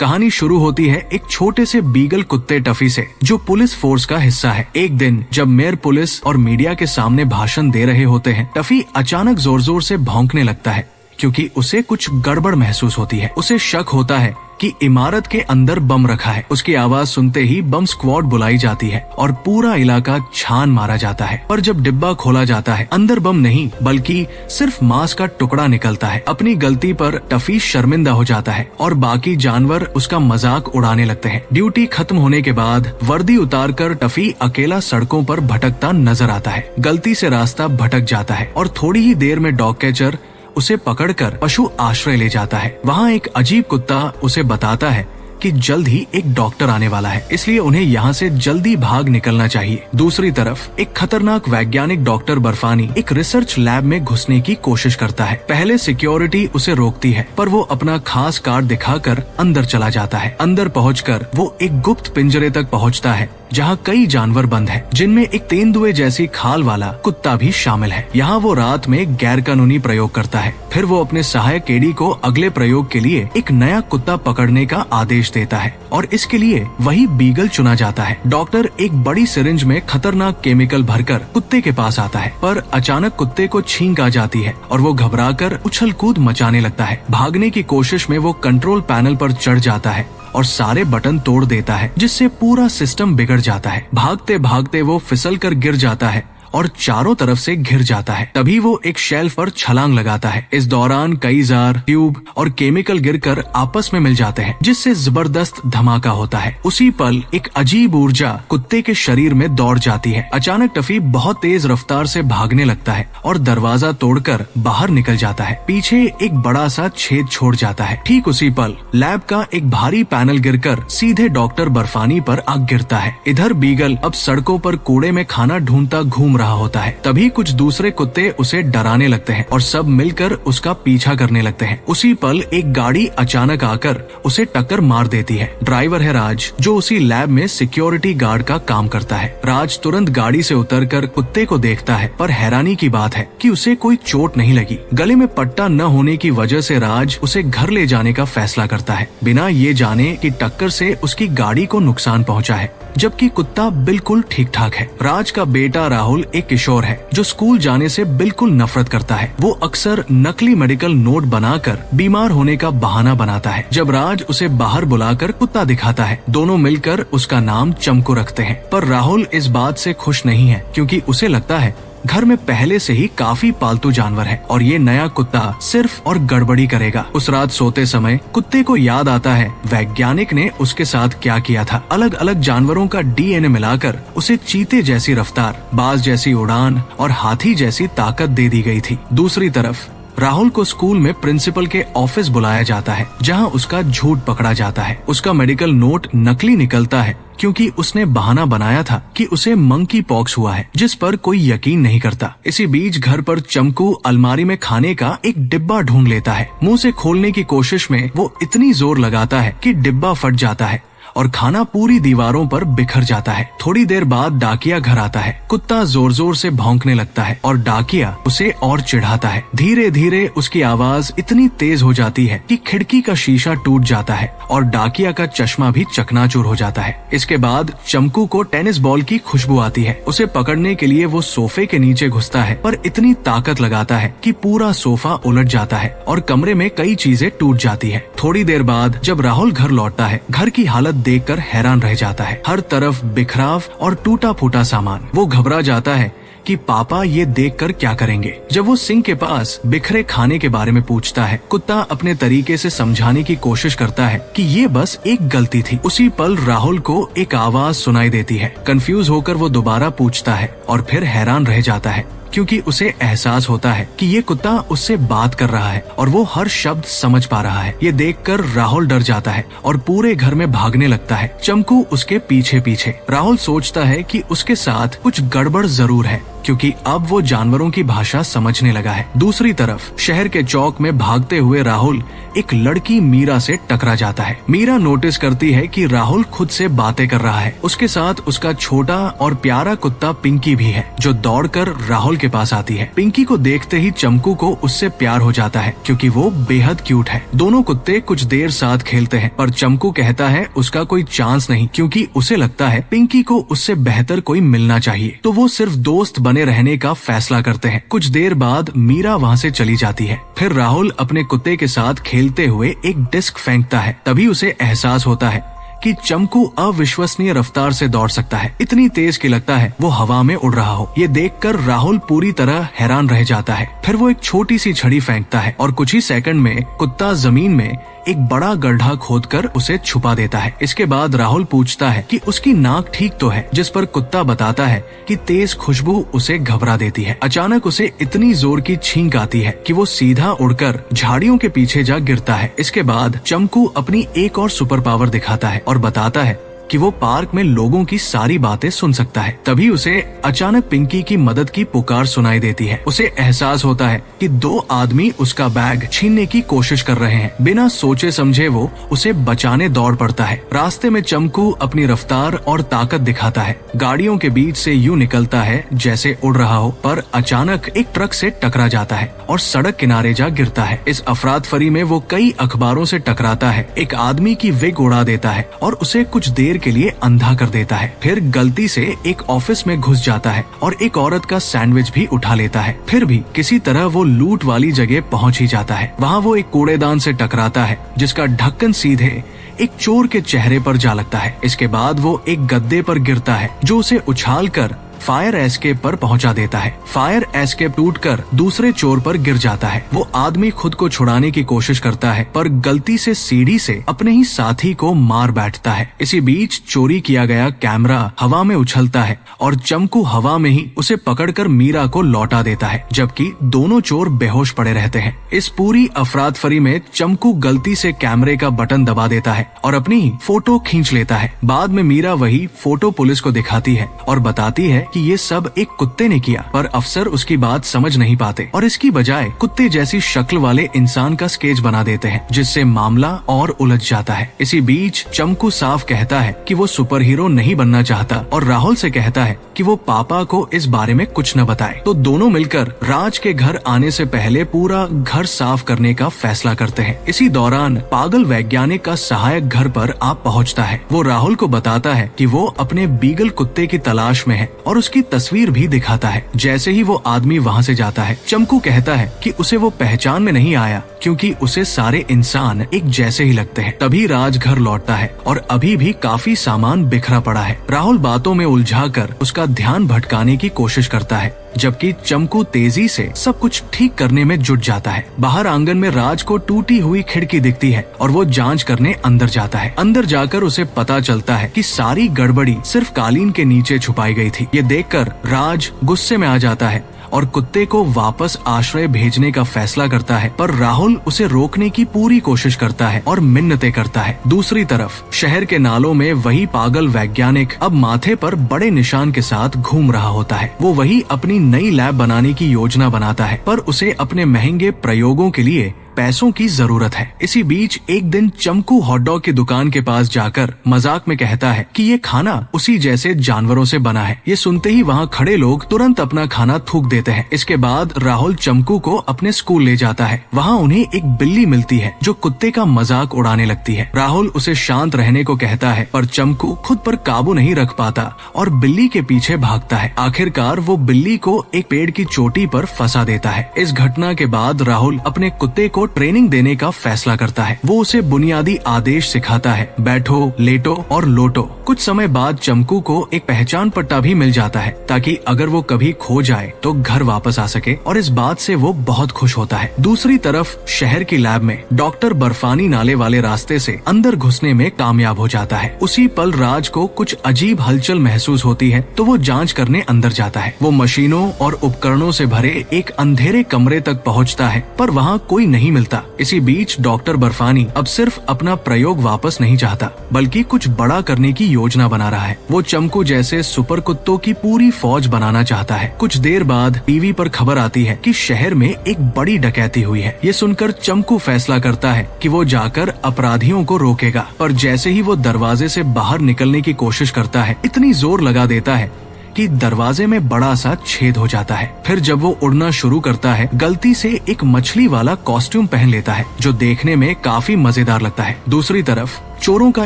कहानी शुरू होती है एक छोटे से बीगल कुत्ते टफी से, जो पुलिस फोर्स का हिस्सा है। एक दिन जब मेयर पुलिस और मीडिया के सामने भाषण दे रहे होते हैं, टफी अचानक जोर जोर से भौंकने लगता है क्योंकि उसे कुछ गड़बड़ महसूस होती है। उसे शक होता है कि इमारत के अंदर बम रखा है। उसकी आवाज सुनते ही बम स्क्वाड बुलाई जाती है और पूरा इलाका छान मारा जाता है। पर जब डिब्बा खोला जाता है, अंदर बम नहीं बल्कि सिर्फ मांस का टुकड़ा निकलता है। अपनी गलती पर टफी शर्मिंदा हो जाता है और बाकी जानवर उसका मजाक उड़ाने लगते हैं। ड्यूटी खत्म होने के बाद वर्दी उतारकर टफी अकेला सड़कों पर भटकता नजर आता है। गलती से रास्ता भटक जाता है और थोड़ी ही देर में डॉग कैचर उसे पकड़कर पशु आश्रय ले जाता है। वहाँ एक अजीब कुत्ता उसे बताता है कि जल्द ही एक डॉक्टर आने वाला है, इसलिए उन्हें यहाँ से जल्दी भाग निकलना चाहिए। दूसरी तरफ एक खतरनाक वैज्ञानिक डॉक्टर बर्फानी एक रिसर्च लैब में घुसने की कोशिश करता है। पहले सिक्योरिटी उसे रोकती है, पर वो अपना खास कार्ड दिखाकर अंदर चला जाता है। अंदर पहुंचकर वो एक गुप्त पिंजरे तक पहुंचता है जहाँ कई जानवर बंद हैं, जिनमें एक तेंदुए जैसी खाल वाला कुत्ता भी शामिल है। यहाँ वो रात में गैर कानूनी प्रयोग करता है। फिर वो अपने सहायक केडी को अगले प्रयोग के लिए एक नया कुत्ता पकड़ने का आदेश देता है और इसके लिए वही बीगल चुना जाता है। डॉक्टर एक बड़ी सिरिंज में खतरनाक केमिकल भरकर कुत्ते के पास आता है, पर अचानक कुत्ते को छींक आ जाती है और वो घबराकर उछल कूद मचाने लगता है। भागने की कोशिश में वो कंट्रोल पैनल पर चढ़ जाता है और सारे बटन तोड़ देता है, जिससे पूरा सिस्टम बिगड़ जाता है। भागते भागते वो फिसल कर गिर जाता है और चारों तरफ से घिर जाता है। तभी वो एक शेल्फ पर छलांग लगाता है। इस दौरान कई जार, ट्यूब और केमिकल गिरकर आपस में मिल जाते हैं, जिससे जबरदस्त धमाका होता है। उसी पल एक अजीब ऊर्जा कुत्ते के शरीर में दौड़ जाती है। अचानक टफी बहुत तेज रफ्तार से भागने लगता है और दरवाजा तोड़कर बाहर निकल जाता है। पीछे एक बड़ा सा छेद छोड़ जाता है। ठीक उसी पल लैब का एक भारी पैनल गिरकर सीधे डॉक्टर बर्फानी पर आ गिरता है। इधर बीगल अब सड़कों पर कूड़े में खाना ढूंढता घूम रहा होता है। तभी कुछ दूसरे कुत्ते उसे डराने लगते हैं और सब मिलकर उसका पीछा करने लगते हैं। उसी पल एक गाड़ी अचानक आकर उसे टक्कर मार देती है। ड्राइवर है राज, जो उसी लैब में सिक्योरिटी गार्ड का काम करता है। राज तुरंत गाड़ी से उतरकर कुत्ते को देखता है, पर हैरानी की बात है कि उसे कोई चोट नहीं लगी। गले में पट्टा न होने की वजह से राज उसे घर ले जाने का फैसला करता है, बिना ये जाने कि टक्कर से उसकी गाड़ी को नुकसान पहुंचा है, जबकि कुत्ता बिल्कुल ठीक ठाक है। राज का बेटा राहुल एक किशोर है जो स्कूल जाने से बिल्कुल नफरत करता है। वो अक्सर नकली मेडिकल नोट बनाकर बीमार होने का बहाना बनाता है। जब राज उसे बाहर बुलाकर कुत्ता दिखाता है, दोनों मिलकर उसका नाम चमकू रखते हैं। पर राहुल इस बात से खुश नहीं है, क्योंकि उसे लगता है घर में पहले से ही काफी पालतू जानवर है और ये नया कुत्ता सिर्फ और गड़बड़ी करेगा। उस रात सोते समय कुत्ते को याद आता है वैज्ञानिक ने उसके साथ क्या किया था। अलग अलग जानवरों का डीएनए मिलाकर उसे चीते जैसी रफ्तार, बाज जैसी उड़ान और हाथी जैसी ताकत दे दी गई थी। दूसरी तरफ राहुल को स्कूल में प्रिंसिपल के ऑफिस बुलाया जाता है, जहां उसका झूठ पकड़ा जाता है। उसका मेडिकल नोट नकली निकलता है क्योंकि उसने बहाना बनाया था कि उसे मंकी पॉक्स हुआ है, जिस पर कोई यकीन नहीं करता। इसी बीच घर पर चमकू अलमारी में खाने का एक डिब्बा ढूंढ लेता है। मुंह से खोलने की कोशिश में वो इतनी जोर लगाता है कि डिब्बा फट जाता है और खाना पूरी दीवारों पर बिखर जाता है। थोड़ी देर बाद डाकिया घर आता है। कुत्ता जोर जोर से भौंकने लगता है और डाकिया उसे और चिढ़ाता है। धीरे धीरे उसकी आवाज इतनी तेज हो जाती है कि खिड़की का शीशा टूट जाता है और डाकिया का चश्मा भी चकनाचूर हो जाता है। इसके बाद चमकू को टेनिस बॉल की खुशबू आती है। उसे पकड़ने के लिए वो सोफे के नीचे घुसता है, पर इतनी ताकत लगाता है कि पूरा सोफा उलट जाता है और कमरे में कई चीजें टूट जाती है। थोड़ी देर बाद जब राहुल घर लौटता है, घर की हालत देखकर हैरान रह जाता है। हर तरफ बिखराव और टूटा फूटा सामान। वो घबरा जाता है कि पापा ये देखकर क्या करेंगे। जब वो सिंक के पास बिखरे खाने के बारे में पूछता है, कुत्ता अपने तरीके से समझाने की कोशिश करता है कि ये बस एक गलती थी। उसी पल राहुल को एक आवाज सुनाई देती है। कंफ्यूज होकर वो दोबारा पूछता है और फिर हैरान रह जाता है, क्योंकि उसे एहसास होता है कि ये कुत्ता उससे बात कर रहा है और वो हर शब्द समझ पा रहा है। ये देखकर राहुल डर जाता है और पूरे घर में भागने लगता है, चमकू उसके पीछे पीछे। राहुल सोचता है कि उसके साथ कुछ गड़बड़ जरूर है, क्योंकि अब वो जानवरों की भाषा समझने लगा है। दूसरी तरफ शहर के चौक में भागते हुए राहुल एक लड़की मीरा से टकरा जाता है। मीरा नोटिस करती है कि राहुल खुद से बातें कर रहा है। उसके साथ उसका छोटा और प्यारा कुत्ता पिंकी भी है, जो दौड़कर राहुल के पास आती है। पिंकी को देखते ही चमकू को उससे प्यार हो जाता है, क्योंकि वो बेहद क्यूट है। दोनों कुत्ते कुछ देर साथ खेलते हैं, पर चमकू कहता है उसका कोई चांस नहीं, क्योंकि उसे लगता है पिंकी को उससे बेहतर कोई मिलना चाहिए। तो वो सिर्फ दोस्त बने रहने का फैसला करते हैं। कुछ देर बाद मीरा वहाँ से चली जाती है। फिर राहुल अपने कुत्ते के साथ खेलते हुए एक डिस्क फेंकता है। तभी उसे एहसास होता है कि चमकू अविश्वसनीय रफ्तार से दौड़ सकता है, इतनी तेज कि लगता है वो हवा में उड़ रहा हो। ये देखकर राहुल पूरी तरह हैरान रह जाता है। फिर वो एक छोटी सी छड़ी फेंकता है और कुछ ही सेकंड में कुत्ता जमीन में एक बड़ा गड्ढा खोदकर उसे छुपा देता है। इसके बाद राहुल पूछता है कि उसकी नाक ठीक तो है, जिस पर कुत्ता बताता है कि तेज खुशबू उसे घबरा देती है। अचानक उसे इतनी जोर की छींक आती है कि वो सीधा उड़कर झाड़ियों के पीछे जा गिरता है। इसके बाद चमकू अपनी एक और सुपर पावर दिखाता है और बताता है कि वो पार्क में लोगों की सारी बातें सुन सकता है। तभी उसे अचानक पिंकी की मदद की पुकार सुनाई देती है। उसे एहसास होता है कि दो आदमी उसका बैग छीनने की कोशिश कर रहे हैं। बिना सोचे समझे वो उसे बचाने दौड़ पड़ता है। रास्ते में चमकू अपनी रफ्तार और ताकत दिखाता है, गाड़ियों के बीच से यूं निकलता है जैसे उड़ रहा हो, पर अचानक एक ट्रक से टकरा जाता है और सड़क किनारे जा गिरता है। इस अफरात फरी में वो कई अखबारों से टकराता है, एक आदमी की विग उड़ा देता है और उसे कुछ देर के लिए अंधा कर देता है। फिर गलती से एक ऑफिस में घुस जाता है और एक औरत का सैंडविच भी उठा लेता है। फिर भी किसी तरह वो लूट वाली जगह पहुंच ही जाता है। वहाँ वो एक कूड़ेदान से टकराता है, जिसका ढक्कन सीधे एक चोर के चेहरे पर जा लगता है। इसके बाद वो एक गद्दे पर गिरता है, जो उसे उछालकर फायर एस्केप पर पहुंचा देता है। फायर एस्केप टूटकर दूसरे चोर पर गिर जाता है। वो आदमी खुद को छुड़ाने की कोशिश करता है, पर गलती से सीढ़ी से अपने ही साथी को मार बैठता है। इसी बीच चोरी किया गया कैमरा हवा में उछलता है और चमकू हवा में ही उसे पकड़कर मीरा को लौटा देता है, जबकि दोनों चोर बेहोश पड़े रहते हैं। इस पूरी अफरात फरी में चमकू गलती से कैमरे का बटन दबा देता है और अपनी ही फोटो खींच लेता है। बाद में मीरा वही फोटो पुलिस को दिखाती है और बताती है कि ये सब एक कुत्ते ने किया, पर अफसर उसकी बात समझ नहीं पाते और इसकी बजाय कुत्ते जैसी शक्ल वाले इंसान का स्केच बना देते हैं, जिससे मामला और उलझ जाता है। इसी बीच चमकू साफ कहता है कि वो सुपर हीरो नहीं बनना चाहता और राहुल से कहता है कि वो पापा को इस बारे में कुछ न बताए। तो दोनों मिलकर राज के घर आने से पहले पूरा घर साफ करने का फैसला करते हैं। इसी दौरान पागल वैज्ञानिक का सहायक घर पर आ पहुँचता है। वो राहुल को बताता है कि वो अपने बीगल कुत्ते की तलाश में है और उसकी तस्वीर भी दिखाता है। जैसे ही वो आदमी वहाँ से जाता है, चमकू कहता है कि उसे वो पहचान में नहीं आया, क्योंकि उसे सारे इंसान एक जैसे ही लगते हैं। तभी राज घर लौटता है और अभी भी काफी सामान बिखरा पड़ा है। राहुल बातों में उलझाकर उसका ध्यान भटकाने की कोशिश करता है, जबकि चमकू तेजी से सब कुछ ठीक करने में जुट जाता है। बाहर आंगन में राज को टूटी हुई खिड़की दिखती है और वो जांच करने अंदर जाता है। अंदर जाकर उसे पता चलता है कि सारी गड़बड़ी सिर्फ कालीन के नीचे छुपाई गई थी। ये देखकर राज गुस्से में आ जाता है और कुत्ते को वापस आश्रय भेजने का फैसला करता है, पर राहुल उसे रोकने की पूरी कोशिश करता है और मिन्नतें करता है। दूसरी तरफ शहर के नालों में वही पागल वैज्ञानिक अब माथे पर बड़े निशान के साथ घूम रहा होता है। वो वही अपनी नई लैब बनाने की योजना बनाता है, पर उसे अपने महंगे प्रयोगों के लिए पैसों की जरूरत है। इसी बीच एक दिन चमकू हॉटडॉग की दुकान के पास जाकर मजाक में कहता है कि ये खाना उसी जैसे जानवरों से बना है। ये सुनते ही वहाँ खड़े लोग तुरंत अपना खाना थूक देते हैं। इसके बाद राहुल चमकू को अपने स्कूल ले जाता है। वहाँ उन्हें एक बिल्ली मिलती है जो कुत्ते का मजाक उड़ाने लगती है। राहुल उसे शांत रहने को कहता है, पर चमकू खुद पर काबू नहीं रख पाता और बिल्ली के पीछे भागता है। आखिरकार वो बिल्ली को एक पेड़ की चोटी पर फंसा देता है। इस घटना के बाद राहुल अपने कुत्ते को ट्रेनिंग देने का फैसला करता है। वो उसे बुनियादी आदेश सिखाता है, बैठो, लेटो और लोटो। कुछ समय बाद चमकू को एक पहचान पट्टा भी मिल जाता है, ताकि अगर वो कभी खो जाए तो घर वापस आ सके, और इस बात से वो बहुत खुश होता है। दूसरी तरफ शहर की लैब में डॉक्टर बर्फानी नाले वाले रास्ते से अंदर घुसने में कामयाब हो जाता है। उसी पल राज को कुछ अजीब हलचल महसूस होती है, तो वो जांच करने अंदर जाता है। वो मशीनों और उपकरणों से भरे एक अंधेरे कमरे तक पहुँचता है, पर वहाँ कोई नहीं नहीं मिलता। इसी बीच डॉक्टर बर्फानी अब सिर्फ अपना प्रयोग वापस नहीं चाहता, बल्कि कुछ बड़ा करने की योजना बना रहा है। वो चमकू जैसे सुपर कुत्तों की पूरी फौज बनाना चाहता है। कुछ देर बाद टीवी पर खबर आती है कि शहर में एक बड़ी डकैती हुई है। ये सुनकर चमकू फैसला करता है कि वो जाकर अपराधियों को रोकेगा, पर जैसे ही वो दरवाजे से बाहर निकलने की कोशिश करता है, इतनी जोर लगा देता है कि दरवाजे में बड़ा सा छेद हो जाता है। फिर जब वो उड़ना शुरू करता है, गलती से एक मछली वाला कॉस्ट्यूम पहन लेता है, जो देखने में काफी मजेदार लगता है। दूसरी तरफ चोरों का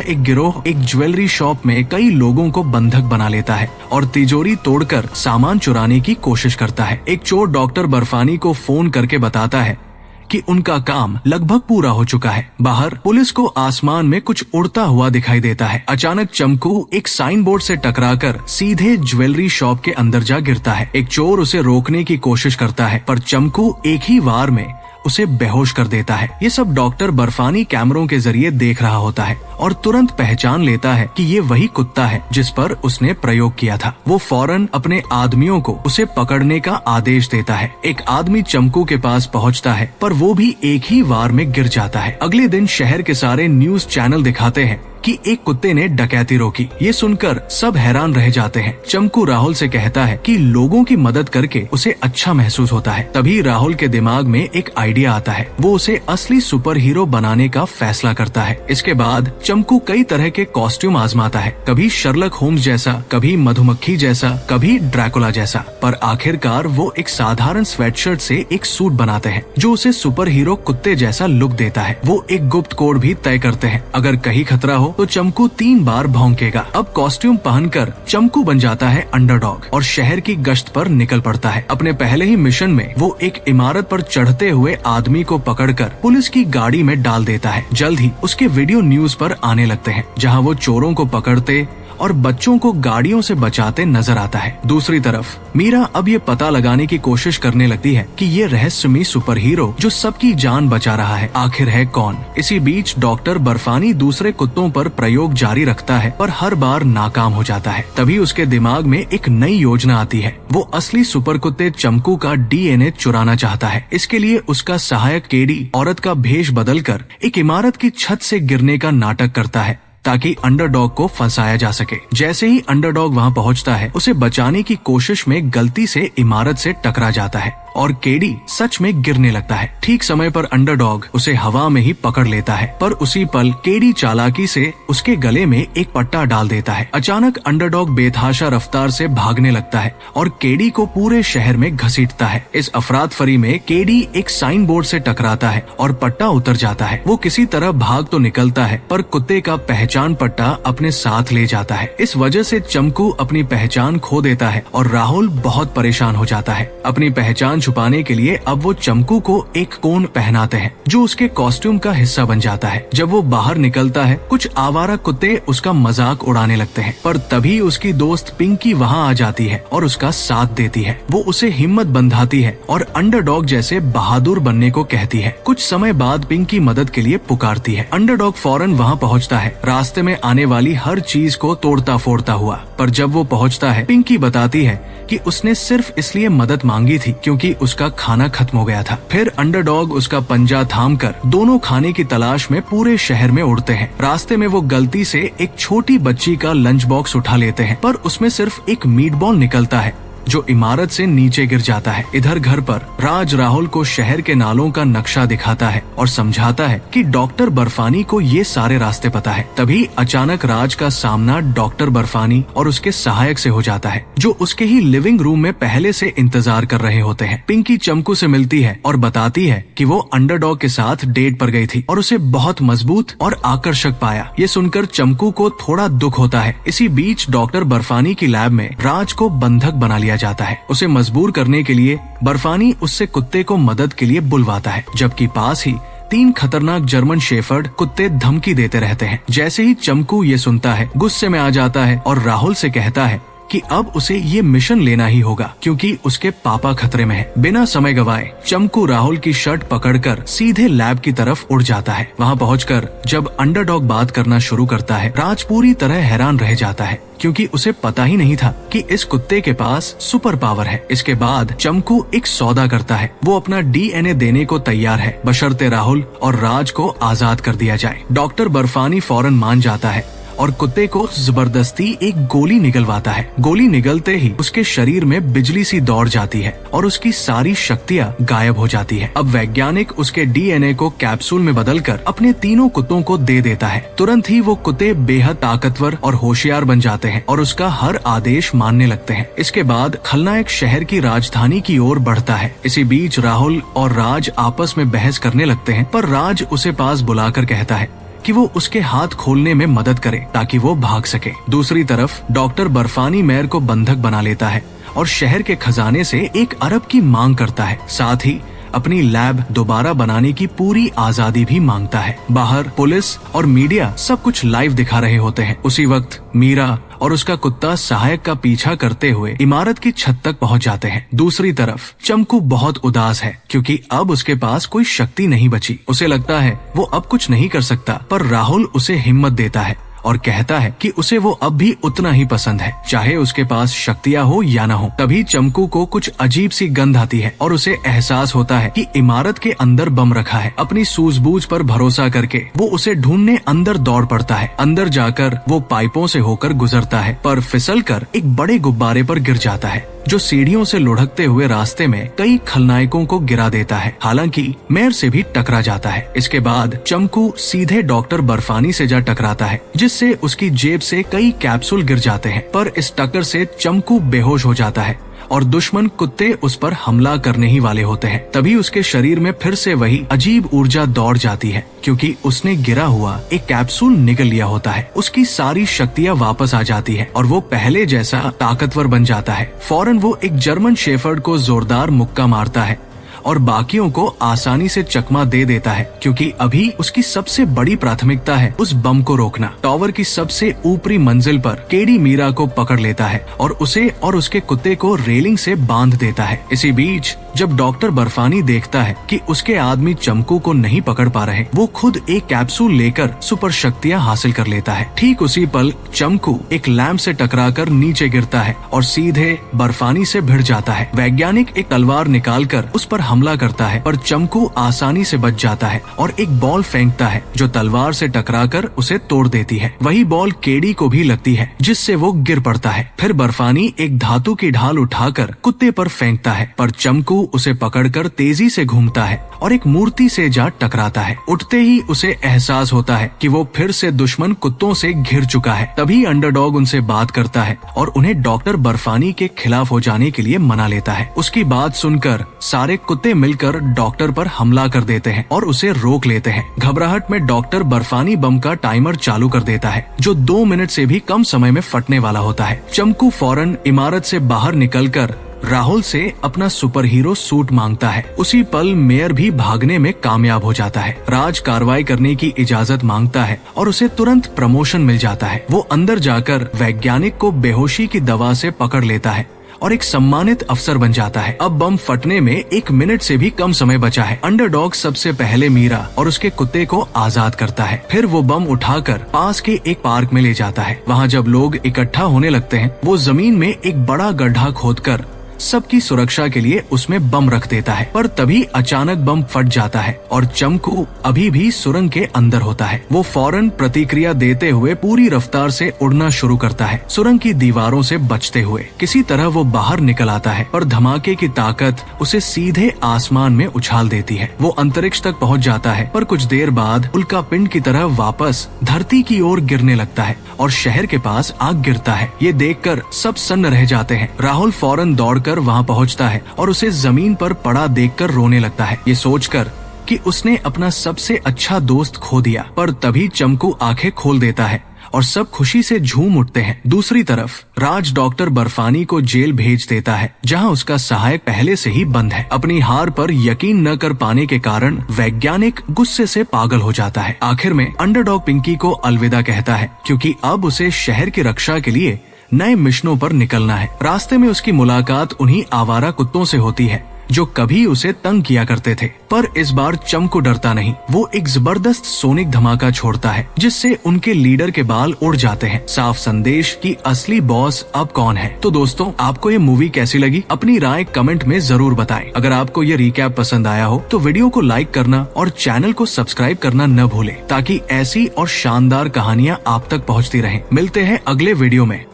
एक गिरोह एक ज्वेलरी शॉप में कई लोगों को बंधक बना लेता है और तिजोरी तोड़कर सामान चुराने की कोशिश करता है। एक चोर डॉक्टर बर्फानी को फोन करके बताता है कि उनका काम लगभग पूरा हो चुका है। बाहर पुलिस को आसमान में कुछ उड़ता हुआ दिखाई देता है। अचानक चमकू एक साइन बोर्ड से टकराकर सीधे ज्वेलरी शॉप के अंदर जा गिरता है। एक चोर उसे रोकने की कोशिश करता है, पर चमकू एक ही वार में उसे बेहोश कर देता है। ये सब डॉक्टर बर्फानी कैमरों के जरिए देख रहा होता है और तुरंत पहचान लेता है कि ये वही कुत्ता है जिस पर उसने प्रयोग किया था। वो फौरन अपने आदमियों को उसे पकड़ने का आदेश देता है। एक आदमी चमकू के पास पहुंचता है, पर वो भी एक ही वार में गिर जाता है। अगले दिन शहर के सारे न्यूज चैनल दिखाते हैं कि एक कुत्ते ने डकैती रोकी। ये सुनकर सब हैरान रह जाते हैं। चमकू राहुल से कहता है कि लोगों की मदद करके उसे अच्छा महसूस होता है। तभी राहुल के दिमाग में एक आइडिया आता है। वो उसे असली सुपर हीरो बनाने का फैसला करता है। इसके बाद चमकू कई तरह के कॉस्ट्यूम आजमाता है, कभी शर्लक होम्स जैसा, कभी मधुमक्खी जैसा, कभी ड्रैकुला जैसा, पर आखिरकार वो एक साधारण स्वेटशर्ट से एक सूट बनाते हैं जो उसे सुपर हीरो कुत्ते जैसा लुक देता है। वो एक गुप्त कोड भी तय करते हैं, अगर कहीं खतरा हो तो चमकू 3 बार भौंकेगा। अब कॉस्ट्यूम पहनकर चमकू बन जाता है अंडरडॉग और शहर की गश्त पर निकल पड़ता है। अपने पहले ही मिशन में वो एक इमारत पर चढ़ते हुए आदमी को पकड़कर पुलिस की गाड़ी में डाल देता है। जल्द ही उसके वीडियो न्यूज पर आने लगते हैं, जहां वो चोरों को पकड़ते और बच्चों को गाड़ियों से बचाते नजर आता है। दूसरी तरफ मीरा अब ये पता लगाने की कोशिश करने लगती है कि ये रहस्यमयी सुपर हीरो जो सबकी जान बचा रहा है आखिर है कौन। इसी बीच डॉक्टर बर्फानी दूसरे कुत्तों पर प्रयोग जारी रखता है, पर हर बार नाकाम हो जाता है। तभी उसके दिमाग में एक नई योजना आती है। वो असली सुपर कुत्ते चमकू का DNA चुराना चाहता है। इसके लिए उसका सहायक केडी औरत का भेष बदलकर एक इमारत की छत से गिरने का नाटक करता है ताकि अंडरडॉग को फंसाया जा सके। जैसे ही अंडरडॉग वहां पहुंचता है, उसे बचाने की कोशिश में गलती से इमारत से टकरा जाता है और केडी सच में गिरने लगता है। ठीक समय पर अंडरडॉग उसे हवा में ही पकड़ लेता है, पर उसी पल केडी चालाकी से उसके गले में एक पट्टा डाल देता है। अचानक अंडरडॉग बेतहाशा रफ्तार से भागने लगता है और केडी को पूरे शहर में घसीटता है। इस अफरात फरी में केडी एक साइन बोर्ड से टकराता है और पट्टा उतर जाता है। वो किसी तरह भाग तो निकलता है, पर कुत्ते का पहचान पट्टा अपने साथ ले जाता है। इस वजह से चमकू अपनी पहचान खो देता है और राहुल बहुत परेशान हो जाता है। अपनी पहचान छुपाने के लिए अब वो चमकू को एक कोन पहनाते हैं जो उसके कॉस्ट्यूम का हिस्सा बन जाता है। जब वो बाहर निकलता है, कुछ आवारा कुत्ते उसका मजाक उड़ाने लगते हैं, पर तभी उसकी दोस्त पिंकी वहाँ आ जाती है और उसका साथ देती है। वो उसे हिम्मत बंधाती है और अंडरडॉग जैसे बहादुर बनने को कहती है। कुछ समय बाद पिंकी मदद के लिए पुकारती है। अंडरडॉग फौरन वहाँ पहुँचता है, रास्ते में आने वाली हर चीज को तोड़ता फोड़ता हुआ। पर जब वो पहुँचता है, पिंकी बताती है कि उसने सिर्फ इसलिए मदद मांगी थी क्योंकि उसका खाना खत्म हो गया था। फिर अंडरडॉग उसका पंजा थामकर दोनों खाने की तलाश में पूरे शहर में उड़ते हैं। रास्ते में वो गलती से एक छोटी बच्ची का लंच बॉक्स उठा लेते हैं, पर उसमें सिर्फ एक मीट बॉल निकलता है जो इमारत से नीचे गिर जाता है। इधर घर पर राज राहुल को शहर के नालों का नक्शा दिखाता है और समझाता है कि डॉक्टर बर्फानी को ये सारे रास्ते पता है। तभी अचानक राज का सामना डॉक्टर बर्फानी और उसके सहायक से हो जाता है, जो उसके ही लिविंग रूम में पहले से इंतजार कर रहे होते हैं। पिंकी चमकू से मिलती है और बताती है कि वो अंडरडॉग के साथ डेट पर गई थी और उसे बहुत मजबूत और आकर्षक पाया। ये सुनकर चमकू को थोड़ा दुख होता है। इसी बीच डॉक्टर बर्फानी की लैब में राज को बंधक बना लिया जाता है। उसे मजबूर करने के लिए बर्फानी उससे कुत्ते को मदद के लिए बुलवाता है, जबकि पास ही 3 खतरनाक जर्मन शेफर्ड कुत्ते धमकी देते रहते हैं। जैसे ही चमकू ये सुनता है, गुस्से में आ जाता है और राहुल से कहता है कि अब उसे ये मिशन लेना ही होगा क्योंकि उसके पापा खतरे में हैं। बिना समय गवाए चमकू राहुल की शर्ट पकड़कर सीधे लैब की तरफ उड़ जाता है। वहाँ पहुंचकर जब अंडरडॉग बात करना शुरू करता है, राज पूरी तरह हैरान रह जाता है क्योंकि उसे पता ही नहीं था कि इस कुत्ते के पास सुपर पावर है। इसके बाद चमकू एक सौदा करता है, वो अपना DNA देने को तैयार है बशर्ते राहुल और राज को आजाद कर दिया जाए। डॉक्टर बर्फानी फौरन मान जाता है और कुत्ते को जबरदस्ती एक गोली निगलवाता है। गोली निगलते ही उसके शरीर में बिजली सी दौड़ जाती है और उसकी सारी शक्तियाँ गायब हो जाती है। अब वैज्ञानिक उसके DNA को कैप्सूल में बदलकर अपने तीनों कुत्तों को दे देता है। तुरंत ही वो कुत्ते बेहद ताकतवर और होशियार बन जाते हैं और उसका हर आदेश मानने लगते हैं। इसके बाद खलनायक शहर की राजधानी की ओर बढ़ता है। इसी बीच राहुल और राज आपस में बहस करने लगते हैं, पर राज उसे पास बुलाकर कहता है कि वो उसके हाथ खोलने में मदद करे ताकि वो भाग सके। दूसरी तरफ डॉक्टर बर्फानी मेयर को बंधक बना लेता है और शहर के खजाने से 1 अरब की मांग करता है। साथ ही अपनी लैब दोबारा बनाने की पूरी आजादी भी मांगता है। बाहर पुलिस और मीडिया सब कुछ लाइव दिखा रहे होते हैं। उसी वक्त मीरा और उसका कुत्ता सहायक का पीछा करते हुए इमारत की छत तक पहुंच जाते हैं। दूसरी तरफ चमकू बहुत उदास है क्योंकि अब उसके पास कोई शक्ति नहीं बची। उसे लगता है वो अब कुछ नहीं कर सकता, पर राहुल उसे हिम्मत देता है और कहता है कि उसे वो अब भी उतना ही पसंद है, चाहे उसके पास शक्तियाँ हो या न हो। तभी चमकू को कुछ अजीब सी गंध आती है और उसे एहसास होता है कि इमारत के अंदर बम रखा है। अपनी सूझबूझ पर भरोसा करके वो उसे ढूंढने अंदर दौड़ पड़ता है। अंदर जाकर वो पाइपों से होकर गुजरता है, पर फिसलकर एक बड़े गुब्बारे पर गिर जाता है जो सीढ़ियों से लुढ़कते हुए रास्ते में कई खलनायकों को गिरा देता है। हालांकि मेयर से भी टकरा जाता है। इसके बाद चमकू सीधे डॉक्टर बर्फानी से जा टकराता है, जिससे उसकी जेब से कई कैप्सूल गिर जाते हैं। पर इस टक्कर से चमकू बेहोश हो जाता है और दुश्मन कुत्ते उस पर हमला करने ही वाले होते हैं। तभी उसके शरीर में फिर से वही अजीब ऊर्जा दौड़ जाती है क्योंकि उसने गिरा हुआ एक कैप्सूल निगल लिया होता है। उसकी सारी शक्तियाँ वापस आ जाती है और वो पहले जैसा ताकतवर बन जाता है। फौरन वो एक जर्मन शेफर्ड को जोरदार मुक्का मारता है और बाकियों को आसानी से चकमा दे देता है क्योंकि अभी उसकी सबसे बड़ी प्राथमिकता है उस बम को रोकना। टावर की सबसे ऊपरी मंजिल पर केडी मीरा को पकड़ लेता है और उसे और उसके कुत्ते को रेलिंग से बांध देता है। इसी बीच जब डॉक्टर बर्फानी देखता है कि उसके आदमी चमकू को नहीं पकड़ पा रहे, वो खुद एक कैप्सूल लेकर सुपर शक्तियाँ हासिल कर लेता है। ठीक उसी पल चमकू एक लैंप से टकराकर नीचे गिरता है और सीधे बर्फानी से भिड़ जाता है। वैज्ञानिक एक तलवार निकालकर उस पर हमला करता है, पर चमकू आसानी से बच जाता है और एक बॉल फेंकता है जो तलवार से टकराकर उसे तोड़ देती है। वही बॉल केडी को भी लगती है जिससे वो गिर पड़ता है। फिर बर्फानी एक धातु की ढाल उठाकर कुत्ते पर फेंकता है, पर चमकू उसे पकड़कर तेजी से घूमता है और एक मूर्ति से जा टकराता है। उठते ही उसे एहसास होता है कि वो फिर से दुश्मन कुत्तों से घिर चुका है। तभी अंडरडॉग उनसे बात करता है और उन्हें डॉक्टर बर्फानी के खिलाफ हो जाने के लिए मना लेता है। उसकी बात सुनकर सारे कुत्ते मिलकर डॉक्टर पर हमला कर देते हैं और उसे रोक लेते हैं। घबराहट में डॉक्टर बर्फानी बम का टाइमर चालू कर देता है जो 2 मिनट से भी कम समय में फटने वाला होता है। चमकू फौरन इमारत से बाहर निकलकर राहुल से अपना सुपर हीरो सूट मांगता है। उसी पल मेयर भी भागने में कामयाब हो जाता है। राज कार्रवाई करने की इजाजत मांगता है और उसे तुरंत प्रमोशन मिल जाता है। वो अंदर जाकर वैज्ञानिक को बेहोशी की दवा से पकड़ लेता है और एक सम्मानित अफसर बन जाता है। अब बम फटने में 1 मिनट से भी कम समय बचा है। अंडरडॉग सबसे पहले मीरा और उसके कुत्ते को आजाद करता है। फिर वो बम उठाकर पास के एक पार्क में ले जाता है। वहाँ जब लोग इकट्ठा होने लगते हैं, वो जमीन में एक बड़ा गड्ढा खोदकर सबकी सुरक्षा के लिए उसमें बम रख देता है। पर तभी अचानक बम फट जाता है और चमकू अभी भी सुरंग के अंदर होता है। वो फौरन प्रतिक्रिया देते हुए पूरी रफ्तार से उड़ना शुरू करता है, सुरंग की दीवारों से बचते हुए। किसी तरह वो बाहर निकल आता है, पर धमाके की ताकत उसे सीधे आसमान में उछाल देती है। वो अंतरिक्ष तक पहुंच जाता है, पर कुछ देर बाद उल्का पिंड की तरह वापस धरती की ओर गिरने लगता है और शहर के पास आग गिरता है। ये देखकर सब सन्न रह जाते हैं। राहुल फौरन दौड़ कर वहाँ पहुँचता है और उसे जमीन पर पड़ा देखकर रोने लगता है, ये सोचकर कि उसने अपना सबसे अच्छा दोस्त खो दिया। पर तभी चमकू आंखें खोल देता है और सब खुशी से झूम उठते हैं। दूसरी तरफ राज डॉक्टर बर्फानी को जेल भेज देता है, जहां उसका सहायक पहले से ही बंद है। अपनी हार पर यकीन न कर पाने के कारण वैज्ञानिक गुस्से से पागल हो जाता है। आखिर में अंडरडॉग पिंकी को अलविदा कहता है क्योंकि अब उसे शहर की रक्षा के लिए नए मिशनों पर निकलना है। रास्ते में उसकी मुलाकात उन्हीं आवारा कुत्तों से होती है जो कभी उसे तंग किया करते थे। पर इस बार चमकू डरता नहीं, वो एक जबरदस्त सोनिक धमाका छोड़ता है जिससे उनके लीडर के बाल उड़ जाते हैं। साफ संदेश कि असली बॉस अब कौन है। तो दोस्तों, आपको ये मूवी कैसी लगी? अपनी राय कमेंट में जरूर बताएं। अगर आपको ये रिकैप पसंद आया हो तो वीडियो को लाइक करना और चैनल को सब्सक्राइब करना न भूलें, ताकि ऐसी और शानदार कहानियाँ आप तक पहुँचती रहें। मिलते हैं अगले वीडियो में।